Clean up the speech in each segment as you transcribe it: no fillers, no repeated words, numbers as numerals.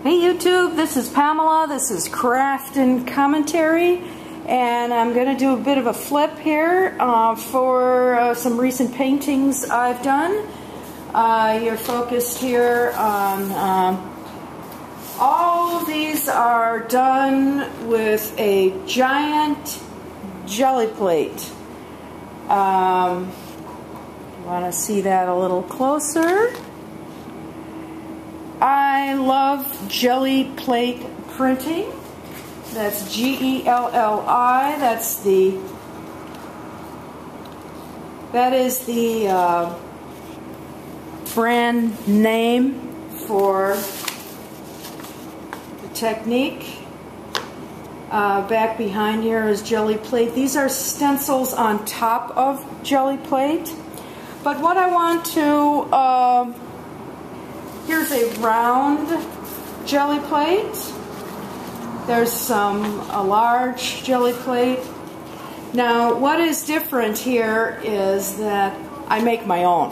Hey YouTube, this is Pamela. This is Craft and Commentary, and I'm going to do a bit of a flip here for some recent paintings I've done. You're focused here on all of these are done with a giant jelly plate. You want to see that a little closer? I love jelly plate printing. That's G-E-L-L-I. That is the brand name for the technique. Back behind here is jelly plate. These are stencils on top of jelly plate. But what I want to here's a round jelly plate. There's a large jelly plate. Now, what is different here is that I make my own.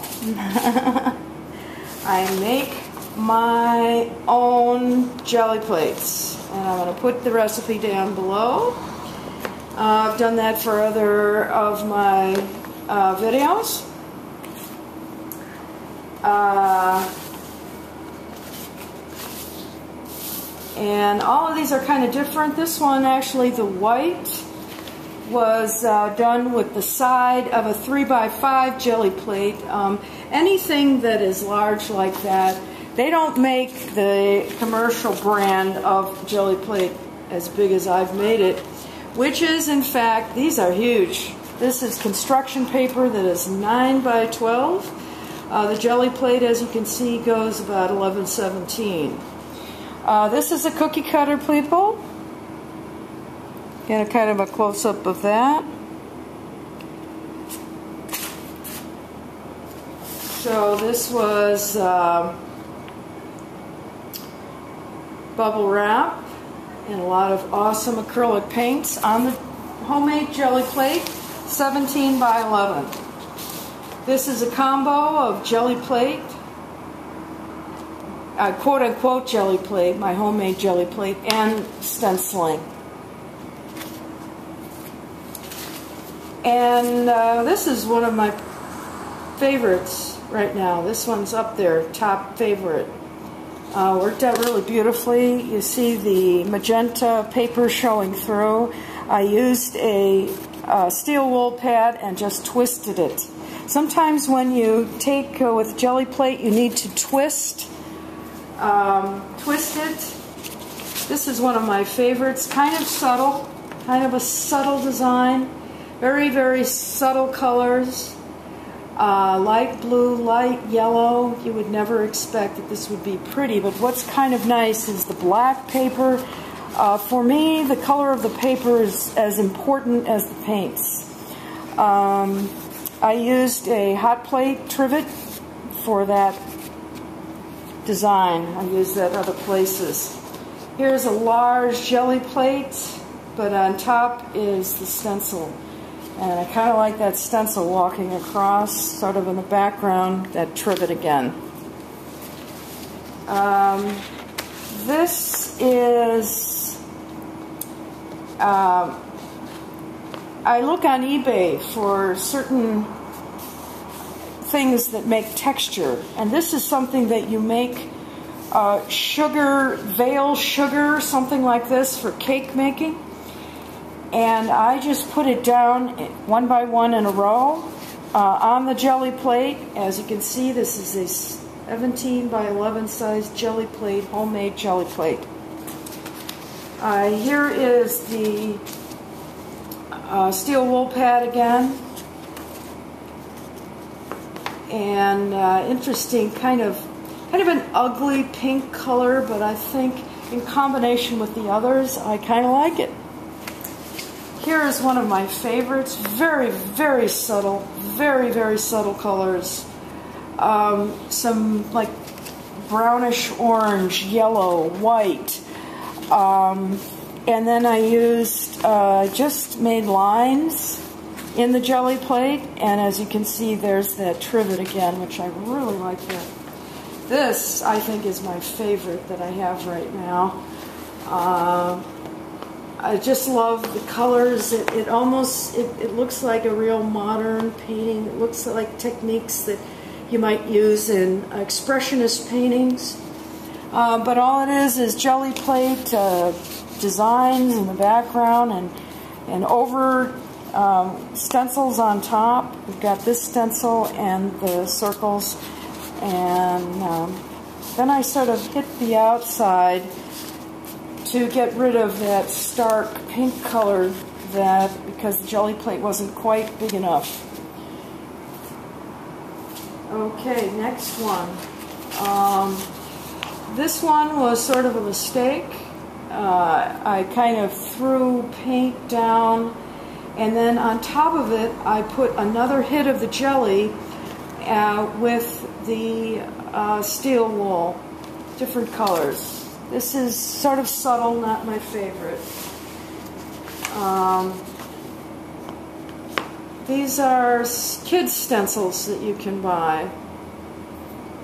I make my own jelly plates, and I'm going to put the recipe down below. I've done that for other of my videos. And all of these are kind of different. This one, actually, the white was done with the side of a 3x5 jelly plate. Anything that is large like that, they don't make the commercial brand of jelly plate as big as I've made it, which is, in fact, these are huge. This is construction paper that is 9x12. The jelly plate, as you can see, goes about 11-17. This is a cookie cutter, people. Get a kind of a close-up of that. So this was bubble wrap and a lot of awesome acrylic paints on the homemade jelly plate, 17x11. This is a combo of jelly plate, quote-unquote jelly plate, my homemade jelly plate, and stenciling. And this is one of my favorites right now. This one's up there, top favorite. Worked out really beautifully. You see the magenta paper showing through. I used a steel wool pad and just twisted it. Sometimes when you take with jelly plate, you need to twist it. This is one of my favorites. Kind of subtle, kind of a subtle design. Very, very subtle colors. Light blue, light yellow. You would never expect that this would be pretty, but what's kind of nice is the black paper. For me, the color of the paper is as important as the paints. I used a hot plate trivet for that design. I used that other places. Here's a large jelly plate, but on top is the stencil. And I kind of like that stencil walking across, sort of in the background, that trivet again. This is, I look on eBay for certain things that make texture, and this is something that you make sugar, veil sugar, something like this for cake making. And I just put it down one by one in a row on the jelly plate. As you can see, this is a 17x11 size jelly plate, homemade jelly plate. Here is the steel wool pad again. And interesting, kind of an ugly pink color, but I think in combination with the others, I kind of like it. Here is one of my favorites. Very, very subtle, very, very subtle colors. Some like brownish orange, yellow, white. And then I used, just made lines in the jelly plate. And as you can see, there's that trivet again, which I really like that. This, I think, is my favorite that I have right now. I just love the colors. It almost looks like a real modern painting. It looks like techniques that you might use in expressionist paintings. But all it is jelly plate designs in the background and over stencils on top. We've got this stencil and the circles, and then I sort of hit the outside to get rid of that stark pink color because the jelly plate wasn't quite big enough. Okay, next one. This one was sort of a mistake. I kind of threw paint down, and then on top of it I put another hit of the jelly with the steel wool, different colors. This is sort of subtle, not my favorite. These are kids stencils that you can buy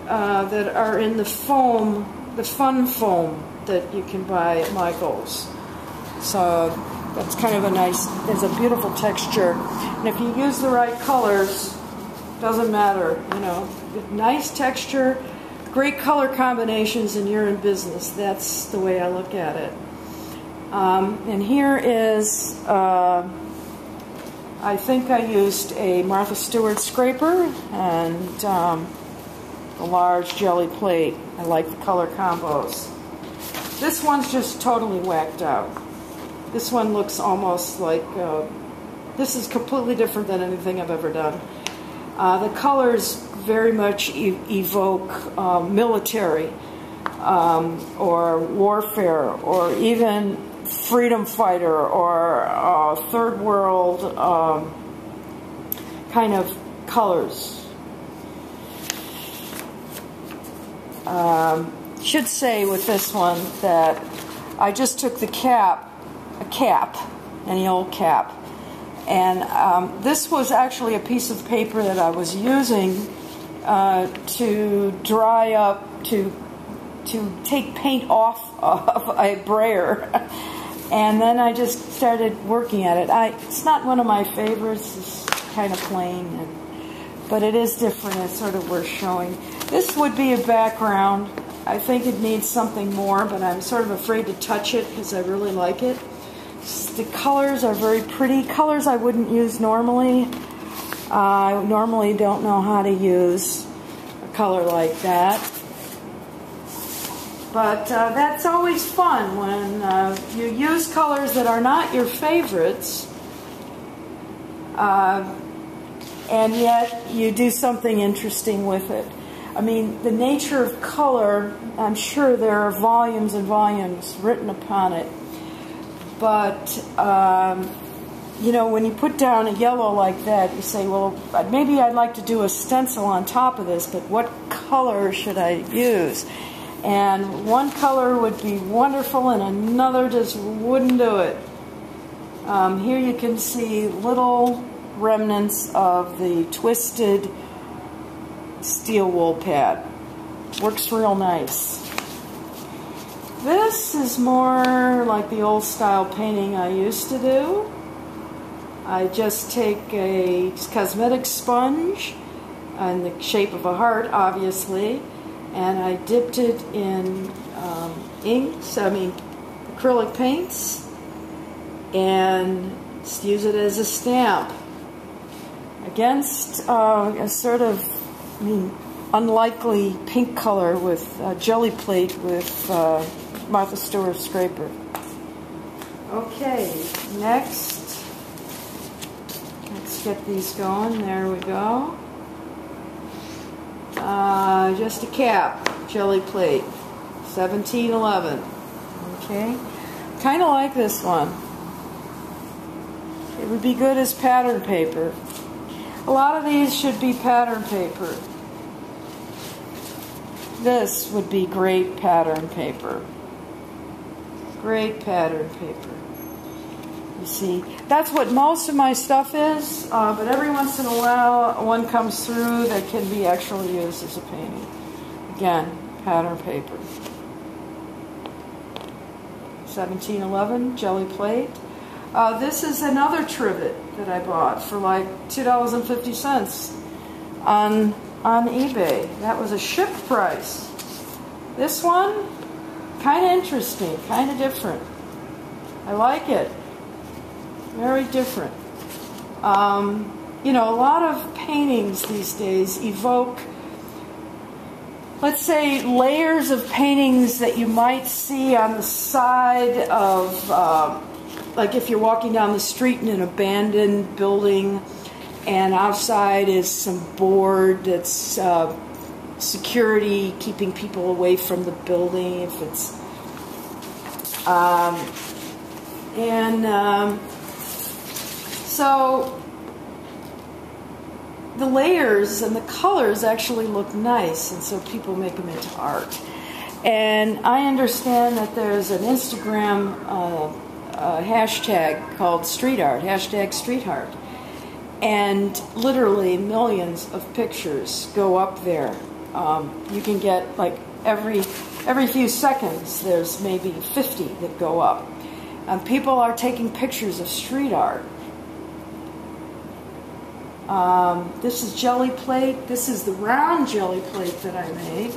that are in the foam, the fun foam that you can buy at Michael's. So that's kind of a nice, there's a beautiful texture. And if you use the right colors, doesn't matter, you know, nice texture, great color combinations, and you're in business. That's the way I look at it. And here is, I think I used a Martha Stewart scraper and a large jelly plate. I like the color combos. This one's just totally whacked out. This one looks almost like, this is completely different than anything I've ever done. The colors very much evoke military or warfare or even freedom fighter or third world kind of colors. Should say with this one that I just took the cap, any old cap, and this was actually a piece of paper that I was using to dry up, to take paint off of a brayer, and then I just started working at it. It's not one of my favorites. It's kind of plain, but it is different. It's sort of worth showing. This would be a background. I think it needs something more, but I'm sort of afraid to touch it because I really like it. The colors are very pretty. Colors I wouldn't use normally. I normally don't know how to use a color like that. But that's always fun when you use colors that are not your favorites, and yet you do something interesting with it. I mean, the nature of color, I'm sure there are volumes and volumes written upon it. But, you know, when you put down a yellow like that, you say, well, maybe I'd like to do a stencil on top of this, but what color should I use? And one color would be wonderful and another just wouldn't do it. Here you can see little remnants of the twisted steel wool pad. Works real nice. This is more like the old style painting I used to do. I just take a cosmetic sponge in the shape of a heart, obviously, and I dipped it in acrylic paints, and use it as a stamp against a sort of unlikely pink color with jelly plate with Martha Stewart scraper. Okay, next, let's get these going. There we go. Just a cap, jelly plate, 1711. Okay, kind of like this one. It would be good as pattern paper. A lot of these should be pattern paper. This would be great pattern paper. Great pattern paper. You see, that's what most of my stuff is, but every once in a while one comes through that can be actually used as a painting. Again, pattern paper. 1711 jelly plate. This is another trivet that I bought for like $2.50 on eBay. That was a shipped price. This one, kind of interesting, kind of different. I like it. Very different. You know, a lot of paintings these days evoke, let's say, layers of paintings that you might see on the side of, like if you're walking down the street in an abandoned building and outside is some board that's security, keeping people away from the building, if it's, so the layers and the colors actually look nice, and so people make them into art. And I understand that there's an Instagram hashtag called street art, hashtag street art, and literally millions of pictures go up there. You can get like every few seconds there's maybe 50 that go up. People are taking pictures of street art. This is jelly plate. This is the round jelly plate that I made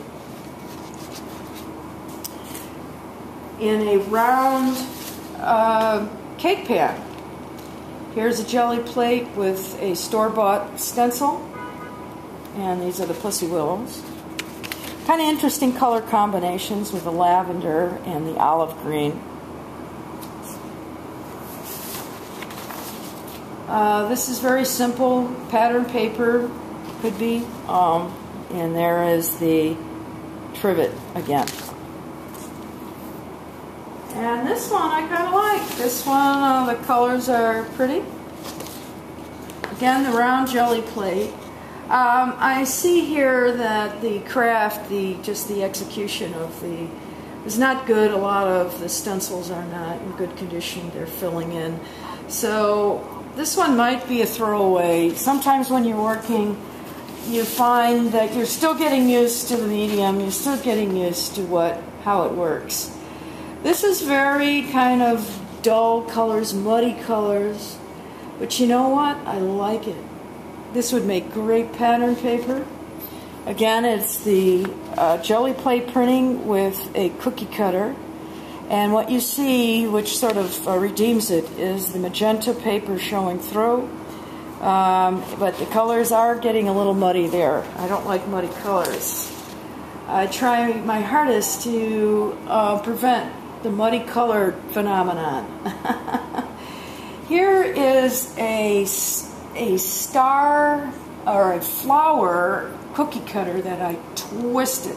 in a round cake pan. Here's a jelly plate with a store-bought stencil, and these are the pussy willows. Kind of interesting color combinations with the lavender and the olive green. This is very simple pattern paper, could be, and there is the trivet again. And this one I kind of like. This one, the colors are pretty. Again, the round jelly plate. I see here that the craft, just the execution of is not good. A lot of the stencils are not in good condition. They're filling in. So this one might be a throwaway. Sometimes when you're working, you find that you're still getting used to the medium. You're still getting used to how it works. This is very kind of dull colors, muddy colors. But you know what? I like it. This would make great pattern paper. Again, it's the jelly plate printing with a cookie cutter. And what you see, which sort of redeems it, is the magenta paper showing through. But the colors are getting a little muddy there. I don't like muddy colors. I try my hardest to prevent the muddy color phenomenon. Here is a star or a flower cookie cutter that I twisted.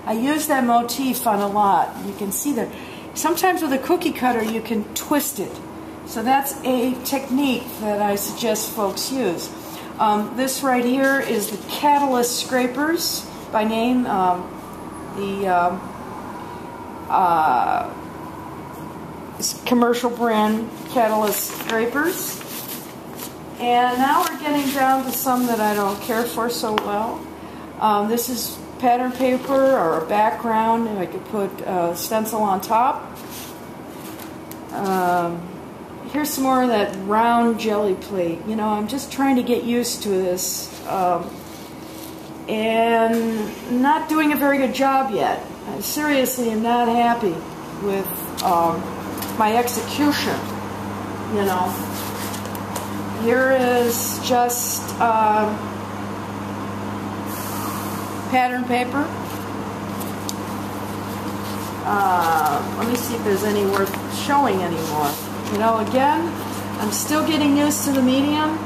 I use that motif on a lot. You can see that. Sometimes with a cookie cutter you can twist it. So that's a technique that I suggest folks use. This right here is the Catalyst Scrapers by name. Commercial brand Catalyst Scrapers. And now we're getting down to some that I don't care for so well. This is pattern paper or a background, and I could put a stencil on top. Here's some more of that round jelly plate. You know, I'm just trying to get used to this and not doing a very good job yet. I seriously am not happy with my execution, you know. Here is just pattern paper. Let me see if there's any worth showing anymore. You know, again, I'm still getting used to the medium.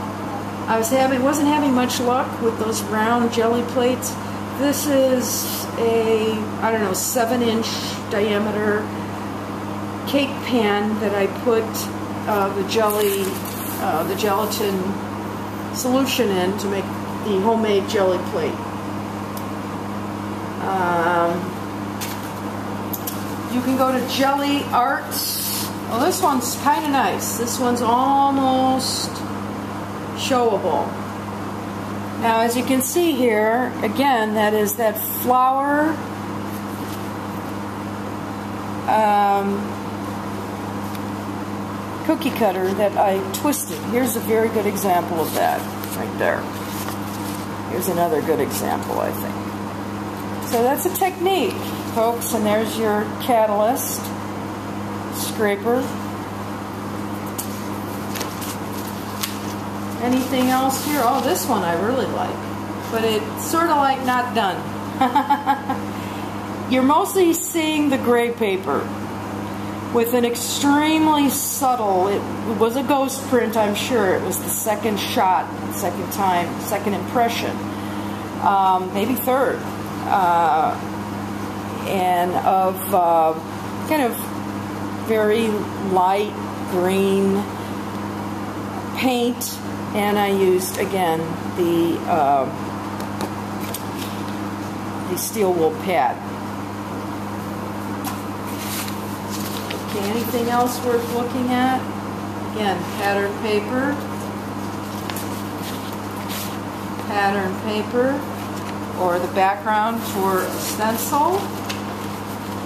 Wasn't having much luck with those round jelly plates. This is a, I don't know, 7-inch diameter cake pan that I put the gelatin solution in to make the homemade jelly plate. You can go to Gelli Arts. Well, this one's kind of nice. This one's almost showable. Now, as you can see here, again, that is that flower cookie cutter that I twisted. Here's a very good example of that, right there. Here's another good example, I think. So that's a technique, folks, and there's your catalyst, scraper. Anything else here? Oh, this one I really like, but it's sort of like not done. You're mostly seeing the gray paper with an extremely subtle, it was a ghost print, I'm sure. It was the second shot, second time, second impression, maybe third, and of kind of very light green paint, and I used again the steel wool pad. Okay, anything else worth looking at? Again, pattern paper, or the background for a stencil.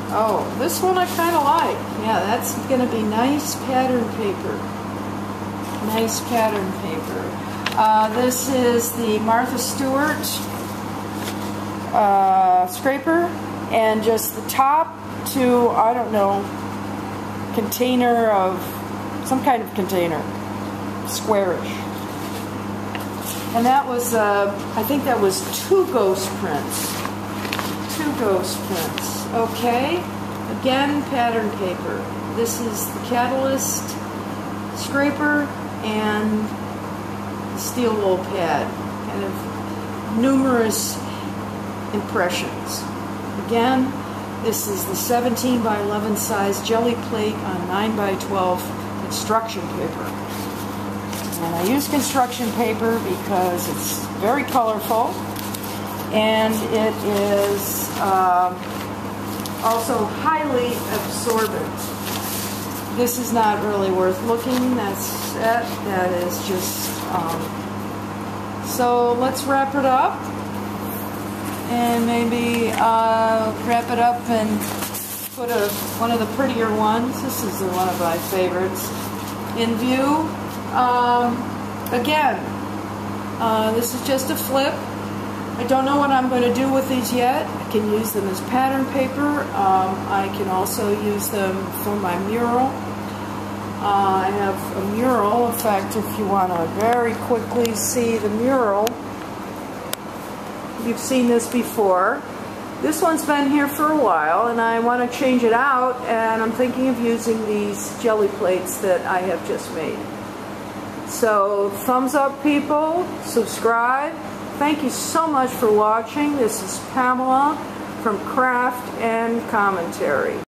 Oh, this one I kind of like. Yeah, that's going to be nice pattern paper. Nice pattern paper. This is the Martha Stewart scraper, and just the top to, I don't know, container of some kind of container, squarish, and that was I think that was two ghost prints. Okay, again, pattern paper. This is the catalyst, scraper, and the steel wool pad. Kind of numerous impressions. Again, this is the 17 by 11 size jelly plate on 9 by 12 construction paper. And I use construction paper because it's very colorful, and it is also highly absorbent. This is not really worth looking. That's it. That is just... so let's wrap it up. And maybe wrap it up and put one of the prettier ones. This is one of my favorites in view. Again, this is just a flip. I don't know what I'm going to do with these yet. I can use them as pattern paper. I can also use them for my mural. I have a mural. In fact, if you want to very quickly see the mural, you've seen this before. This one's been here for a while, and I want to change it out, and I'm thinking of using these jelly plates that I have just made. So, thumbs up, people. Subscribe. Thank you so much for watching. This is Pamela from Craft and Commentary.